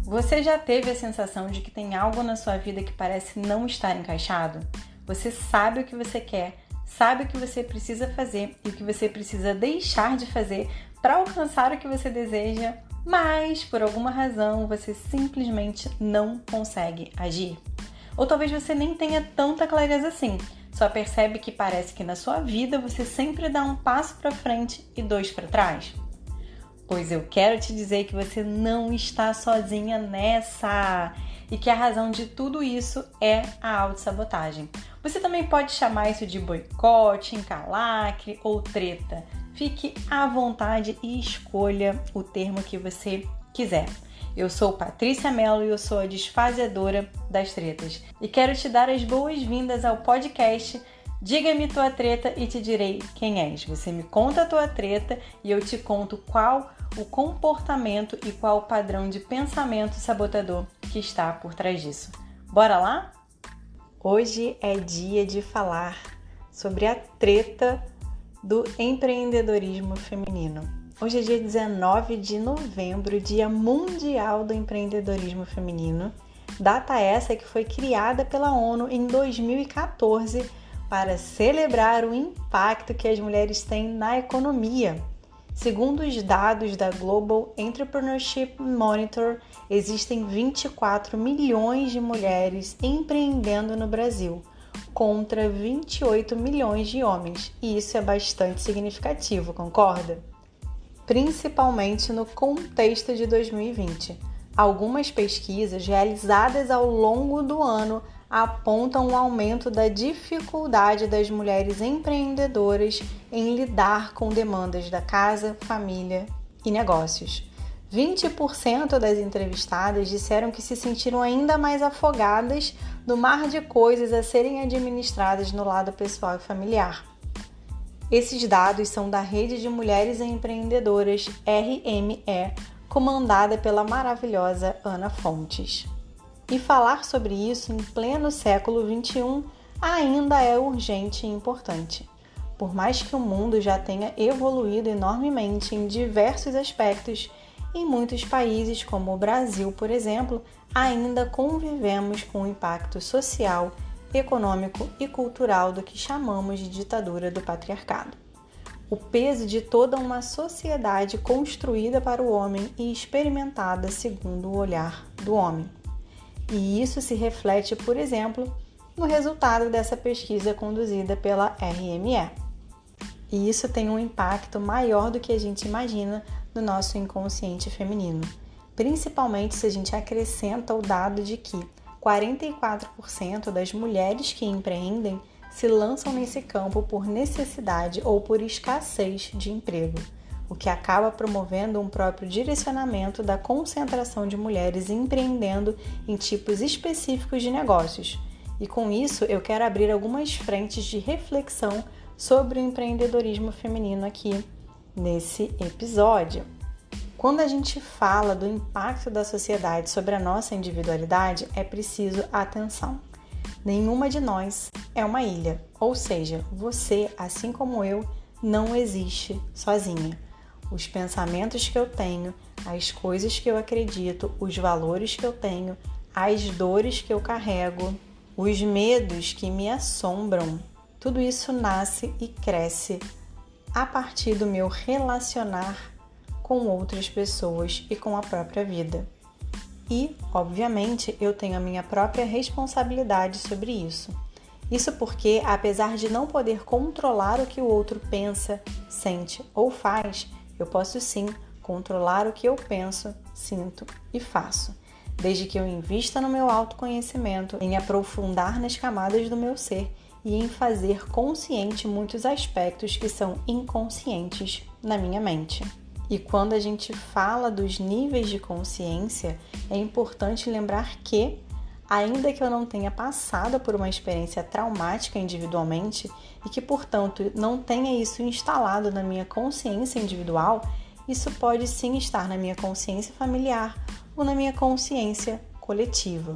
Você já teve a sensação de que tem algo na sua vida que parece não estar encaixado? Você sabe o que você quer, sabe o que você precisa fazer e o que você precisa deixar de fazer para alcançar o que você deseja, mas por alguma razão você simplesmente não consegue agir? Ou talvez você nem tenha tanta clareza assim, só percebe que parece que na sua vida você sempre dá um passo para frente e dois para trás? Pois eu quero te dizer que você não está sozinha nessa e que a razão de tudo isso é a autossabotagem. Você também pode chamar isso de boicote, encalacre ou treta. Fique à vontade e escolha o termo que você quiser. Eu sou Patrícia Mello e eu sou a desfazedora das tretas. E quero te dar as boas-vindas ao podcast Diga-me tua treta e te direi quem és. Você me conta a tua treta e eu te conto qual o comportamento e qual o padrão de pensamento sabotador que está por trás disso. Bora lá? Hoje é dia de falar sobre a treta do empreendedorismo feminino. Hoje é dia 19 de novembro, Dia Mundial do Empreendedorismo Feminino. Data essa que foi criada pela ONU em 2014 para celebrar o impacto que as mulheres têm na economia. Segundo os dados da Global Entrepreneurship Monitor, existem 24 milhões de mulheres empreendendo no Brasil, contra 28 milhões de homens, e isso é bastante significativo, concorda? Principalmente no contexto de 2020. Algumas pesquisas realizadas ao longo do ano apontam um aumento da dificuldade das mulheres empreendedoras em lidar com demandas da casa, família e negócios. 20% das entrevistadas disseram que se sentiram ainda mais afogadas no mar de coisas a serem administradas no lado pessoal e familiar. Esses dados são da Rede de Mulheres Empreendedoras, RME, comandada pela maravilhosa Ana Fontes. E falar sobre isso em pleno século XXI ainda é urgente e importante. Por mais que o mundo já tenha evoluído enormemente em diversos aspectos, em muitos países, como o Brasil, por exemplo, ainda convivemos com o impacto social, econômico e cultural do que chamamos de ditadura do patriarcado. O peso de toda uma sociedade construída para o homem e experimentada segundo o olhar do homem. E isso se reflete, por exemplo, no resultado dessa pesquisa conduzida pela RME. E isso tem um impacto maior do que a gente imagina no nosso inconsciente feminino, principalmente se a gente acrescenta o dado de que 44% das mulheres que empreendem se lançam nesse campo por necessidade ou por escassez de emprego, o que acaba promovendo um próprio direcionamento da concentração de mulheres empreendendo em tipos específicos de negócios. E com isso eu quero abrir algumas frentes de reflexão sobre o empreendedorismo feminino aqui nesse episódio. Quando a gente fala do impacto da sociedade sobre a nossa individualidade, é preciso atenção. Nenhuma de nós é uma ilha, ou seja, você, assim como eu, não existe sozinha. Os pensamentos que eu tenho, as coisas que eu acredito, os valores que eu tenho, as dores que eu carrego, os medos que me assombram, tudo isso nasce e cresce a partir do meu relacionar com outras pessoas e com a própria vida. E, obviamente, eu tenho a minha própria responsabilidade sobre isso. Isso porque, apesar de não poder controlar o que o outro pensa, sente ou faz, eu posso sim controlar o que eu penso, sinto e faço, desde que eu invista no meu autoconhecimento, em aprofundar nas camadas do meu ser e em fazer consciente muitos aspectos que são inconscientes na minha mente. E quando a gente fala dos níveis de consciência, é importante lembrar que, ainda que eu não tenha passado por uma experiência traumática individualmente e que, portanto, não tenha isso instalado na minha consciência individual, isso pode sim estar na minha consciência familiar ou na minha consciência coletiva.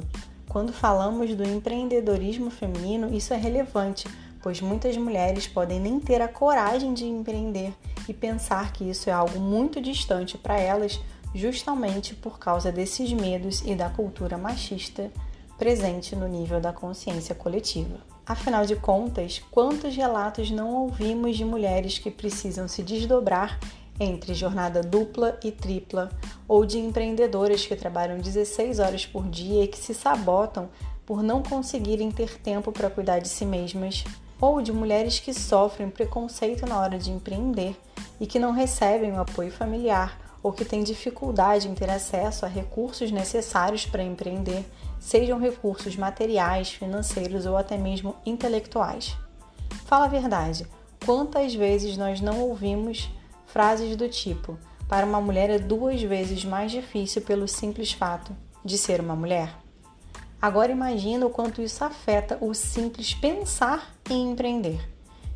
Quando falamos do empreendedorismo feminino, isso é relevante, pois muitas mulheres podem nem ter a coragem de empreender e pensar que isso é algo muito distante para elas justamente por causa desses medos e da cultura machista presente no nível da consciência coletiva. Afinal de contas, quantos relatos não ouvimos de mulheres que precisam se desdobrar entre jornada dupla e tripla, ou de empreendedoras que trabalham 16 horas por dia e que se sabotam por não conseguirem ter tempo para cuidar de si mesmas, ou de mulheres que sofrem preconceito na hora de empreender e que não recebem o apoio familiar ou que têm dificuldade em ter acesso a recursos necessários para empreender, sejam recursos materiais, financeiros ou até mesmo intelectuais. Fala a verdade, quantas vezes nós não ouvimos frases do tipo: para uma mulher é 2 vezes mais difícil pelo simples fato de ser uma mulher? Agora imagina o quanto isso afeta o simples pensar em empreender.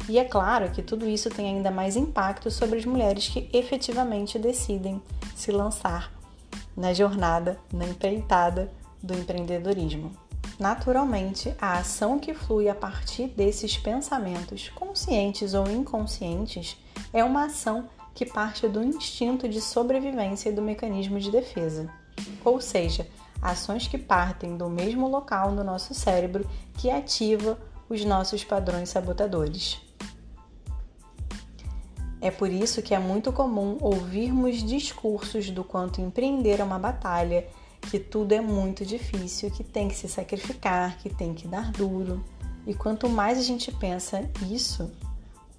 E é claro que tudo isso tem ainda mais impacto sobre as mulheres que efetivamente decidem se lançar na jornada, na empreitada do empreendedorismo. Naturalmente, a ação que flui a partir desses pensamentos, conscientes ou inconscientes, é uma ação que parte do instinto de sobrevivência e do mecanismo de defesa. Ou seja, ações que partem do mesmo local no nosso cérebro que ativa os nossos padrões sabotadores. É por isso que é muito comum ouvirmos discursos do quanto empreender é uma batalha, que tudo é muito difícil, que tem que se sacrificar, que tem que dar duro. E quanto mais a gente pensa isso,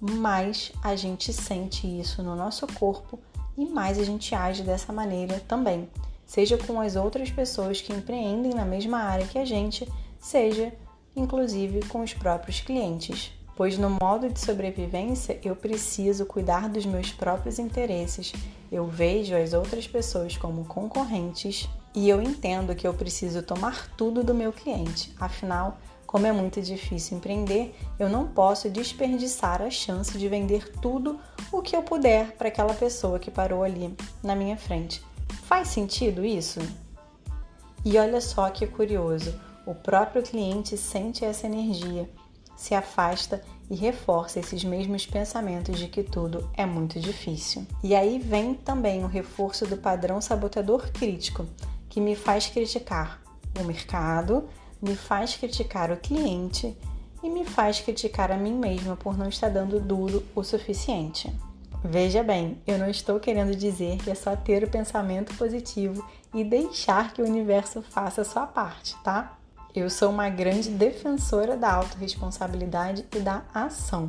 mais a gente sente isso no nosso corpo e mais a gente age dessa maneira também. Seja com as outras pessoas que empreendem na mesma área que a gente, seja inclusive com os próprios clientes. Pois no modo de sobrevivência eu preciso cuidar dos meus próprios interesses, eu vejo as outras pessoas como concorrentes e eu entendo que eu preciso tomar tudo do meu cliente. Afinal, como é muito difícil empreender, eu não posso desperdiçar a chance de vender tudo o que eu puder para aquela pessoa que parou ali na minha frente. Faz sentido isso? E olha só que curioso, o próprio cliente sente essa energia, se afasta e reforça esses mesmos pensamentos de que tudo é muito difícil. E aí vem também o reforço do padrão sabotador crítico, que me faz criticar o mercado, me faz criticar o cliente e me faz criticar a mim mesma por não estar dando duro o suficiente. Veja bem, eu não estou querendo dizer que é só ter o pensamento positivo e deixar que o universo faça a sua parte, tá? Eu sou uma grande defensora da autorresponsabilidade e da ação.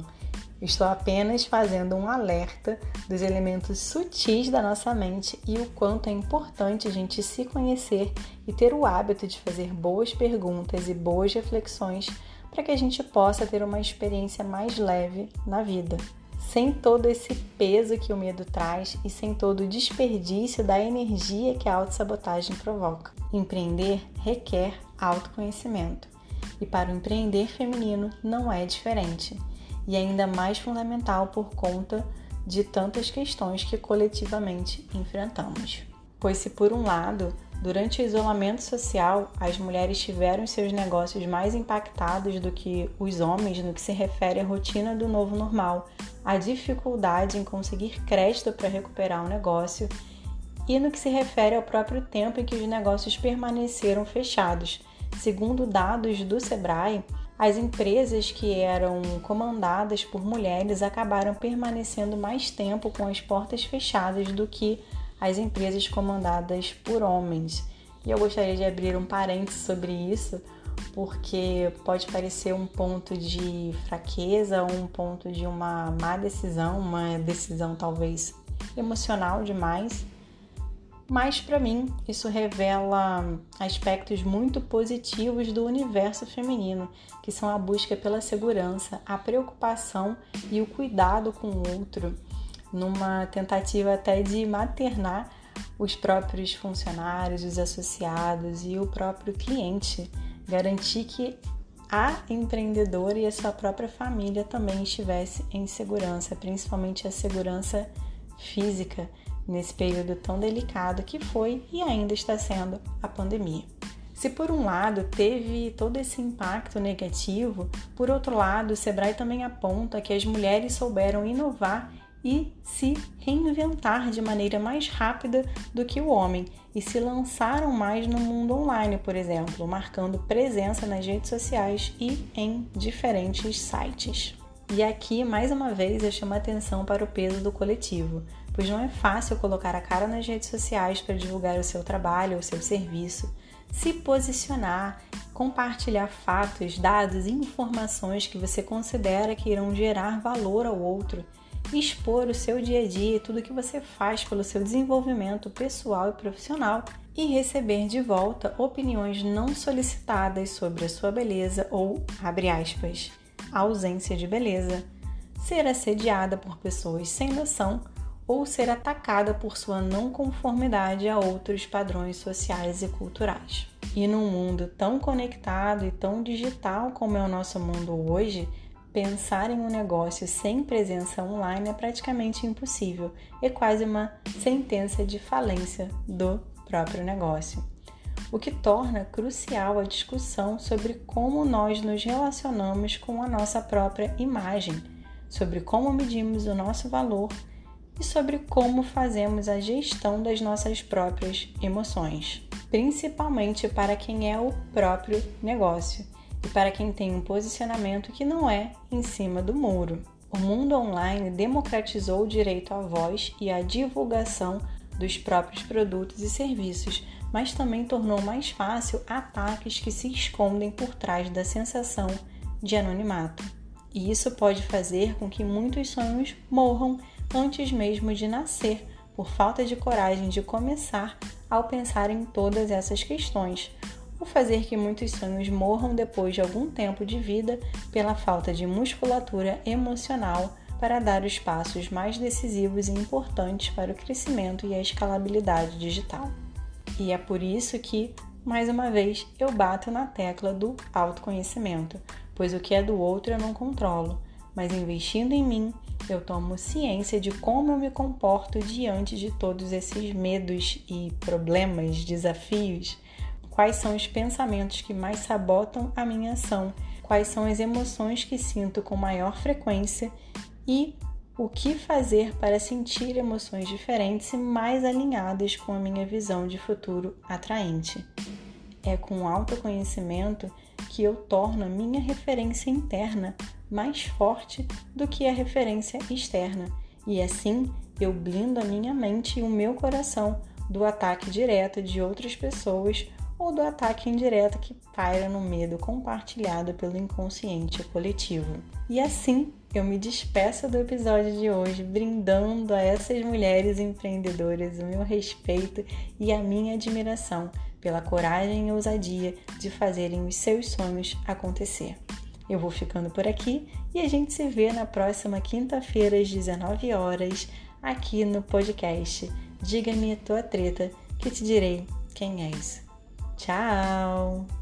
Estou apenas fazendo um alerta dos elementos sutis da nossa mente e o quanto é importante a gente se conhecer e ter o hábito de fazer boas perguntas e boas reflexões para que a gente possa ter uma experiência mais leve na vida, sem todo esse peso que o medo traz e sem todo o desperdício da energia que a autossabotagem provoca. Empreender requer autoconhecimento e para o empreender feminino não é diferente e ainda mais fundamental por conta de tantas questões que coletivamente enfrentamos. Pois se por um lado, durante o isolamento social, as mulheres tiveram seus negócios mais impactados do que os homens no que se refere à rotina do novo normal, a dificuldade em conseguir crédito para recuperar o negócio e no que se refere ao próprio tempo em que os negócios permaneceram fechados. Segundo dados do Sebrae, as empresas que eram comandadas por mulheres acabaram permanecendo mais tempo com as portas fechadas do que as empresas comandadas por homens. E eu gostaria de abrir um parênteses sobre isso, porque pode parecer um ponto de fraqueza, um ponto de uma má decisão, uma decisão talvez emocional demais, mas para mim isso revela aspectos muito positivos do universo feminino, que são a busca pela segurança, a preocupação e o cuidado com o outro, numa tentativa até de maternar os próprios funcionários, os associados e o próprio cliente, garantir que a empreendedora e a sua própria família também estivesse em segurança, principalmente a segurança física, nesse período tão delicado que foi e ainda está sendo a pandemia. Se por um lado teve todo esse impacto negativo, por outro lado o Sebrae também aponta que as mulheres souberam inovar e se reinventar de maneira mais rápida do que o homem e se lançaram mais no mundo online, por exemplo, marcando presença nas redes sociais e em diferentes sites. E aqui, mais uma vez, eu chamo a atenção para o peso do coletivo, pois não é fácil colocar a cara nas redes sociais para divulgar o seu trabalho ou seu serviço, se posicionar, compartilhar fatos, dados e informações que você considera que irão gerar valor ao outro, expor o seu dia a dia e tudo que você faz pelo seu desenvolvimento pessoal e profissional e receber de volta opiniões não solicitadas sobre a sua beleza ou, abre aspas, ausência de beleza, ser assediada por pessoas sem noção ou ser atacada por sua não conformidade a outros padrões sociais e culturais. E num mundo tão conectado e tão digital como é o nosso mundo hoje, pensar em um negócio sem presença online é praticamente impossível, é quase uma sentença de falência do próprio negócio. O que torna crucial a discussão sobre como nós nos relacionamos com a nossa própria imagem, sobre como medimos o nosso valor e sobre como fazemos a gestão das nossas próprias emoções, principalmente para quem é o próprio negócio e para quem tem um posicionamento que não é em cima do muro. O mundo online democratizou o direito à voz e à divulgação dos próprios produtos e serviços, mas também tornou mais fácil ataques que se escondem por trás da sensação de anonimato. E isso pode fazer com que muitos sonhos morram antes mesmo de nascer, por falta de coragem de começar ao pensar em todas essas questões, ou fazer que muitos sonhos morram depois de algum tempo de vida pela falta de musculatura emocional para dar os passos mais decisivos e importantes para o crescimento e a escalabilidade digital. E é por isso que, mais uma vez, eu bato na tecla do autoconhecimento, pois o que é do outro eu não controlo, mas investindo em mim, eu tomo ciência de como eu me comporto diante de todos esses medos e problemas, desafios, quais são os pensamentos que mais sabotam a minha ação, quais são as emoções que sinto com maior frequência e o que fazer para sentir emoções diferentes e mais alinhadas com a minha visão de futuro atraente. É com o autoconhecimento que eu torno a minha referência interna mais forte do que a referência externa, e assim eu blindo a minha mente e o meu coração do ataque direto de outras pessoas ou do ataque indireto que paira no medo compartilhado pelo inconsciente coletivo. E assim eu me despeço do episódio de hoje, brindando a essas mulheres empreendedoras o meu respeito e a minha admiração pela coragem e ousadia de fazerem os seus sonhos acontecer. Eu vou ficando por aqui e a gente se vê na próxima quinta-feira às 19 horas aqui no podcast Diga-me a tua treta que te direi quem és. Tchau!